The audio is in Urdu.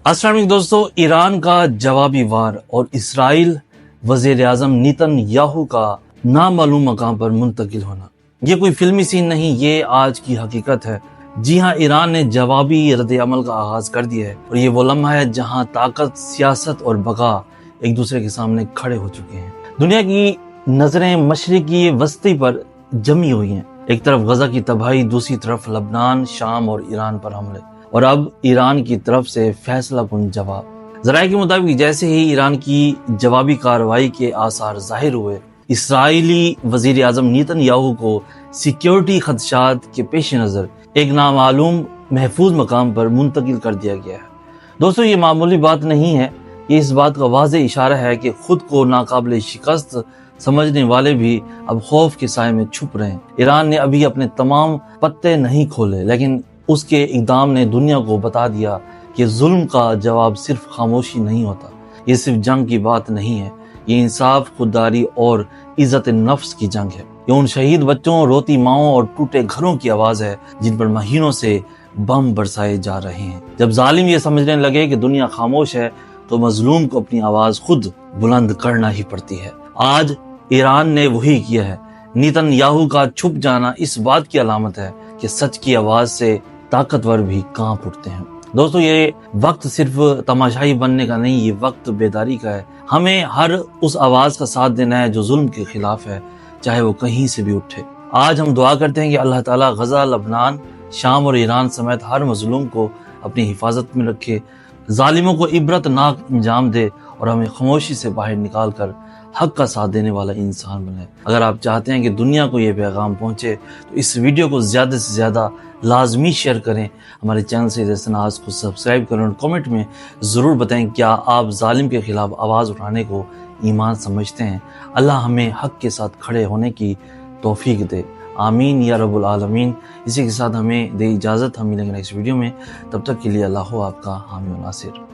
السلام علیکم دوستو، ایران کا جوابی وار اور اسرائیل وزیر اعظم نیتن یاہو کا نامعلوم مقام پر منتقل ہونا، یہ کوئی فلمی سین نہیں، یہ آج کی حقیقت ہے۔ جی ہاں، ایران نے جوابی رد عمل کا آغاز کر دیا ہے، اور یہ وہ لمحہ ہے جہاں طاقت، سیاست اور بقا ایک دوسرے کے سامنے کھڑے ہو چکے ہیں۔ دنیا کی نظریں مشرقی وسطی پر جمی ہوئی ہیں، ایک طرف غزہ کی تباہی، دوسری طرف لبنان، شام اور ایران پر حملے، اور اب ایران کی طرف سے فیصلہ کن جواب۔ ذرائع کے مطابق جیسے ہی ایران کی جوابی کارروائی کے آثار ظاہر ہوئے، اسرائیلی وزیر اعظم نیتن یاہو کو سیکیورٹی خدشات کے پیش نظر ایک نامعلوم محفوظ مقام پر منتقل کر دیا گیا ہے۔ دوستو، یہ معمولی بات نہیں ہے، یہ اس بات کا واضح اشارہ ہے کہ خود کو ناقابل شکست سمجھنے والے بھی اب خوف کے سائے میں چھپ رہے ہیں۔ ایران نے ابھی اپنے تمام پتے نہیں کھولے، لیکن اس کے اقدام نے دنیا کو بتا دیا کہ ظلم کا جواب صرف خاموشی نہیں ہوتا، یہ صرف جنگ کی بات نہیں ہے، یہ انصاف، خودداری اور عزت نفس کی جنگ ہے۔ یہ ان شہید بچوں، روتی ماؤں اور ٹوٹے گھروں کی آواز ہے جن پر مہینوں سے بم برسائے جا رہے ہیں۔ جب ظالم یہ سمجھنے لگے کہ دنیا خاموش ہے تو مظلوم کو اپنی آواز خود بلند کرنا ہی پڑتی ہے۔ آج ایران نے وہی کیا ہے۔ نیتن یاہو کا چھپ جانا اس بات کی علامت ہے کہ سچ کی آواز سے طاقتور بھی کانپ اٹھتے ہیں۔ دوستو، یہ وقت صرف تماشائی بننے کا نہیں، یہ وقت بیداری کا ہے۔ ہمیں ہر اس آواز کا ساتھ دینا ہے جو ظلم کے خلاف ہے، چاہے وہ کہیں سے بھی اٹھے۔ آج ہم دعا کرتے ہیں کہ اللہ تعالیٰ غزہ، لبنان، شام اور ایران سمیت ہر مظلوم کو اپنی حفاظت میں رکھے، ظالموں کو عبرت ناک انجام دے اور ہمیں خاموشی سے باہر نکال کر حق کا ساتھ دینے والا انسان بنے۔ اگر آپ چاہتے ہیں کہ دنیا کو یہ پیغام پہنچے تو اس ویڈیو کو زیادہ سے زیادہ لازمی شیئر کریں، ہمارے چینل سے رسناز کو سبسکرائب کریں، اور کامنٹ میں ضرور بتائیں کیا آپ ظالم کے خلاف آواز اٹھانے کو ایمان سمجھتے ہیں۔ اللہ ہمیں حق کے ساتھ کھڑے ہونے کی توفیق دے، آمین یا رب العالمین۔ اسی کے ساتھ ہمیں دے اجازت، ہم ملیں گے نیکسٹ ویڈیو میں، تب تک کے لیے اللہ ہو آپ کا حامی و ناصر۔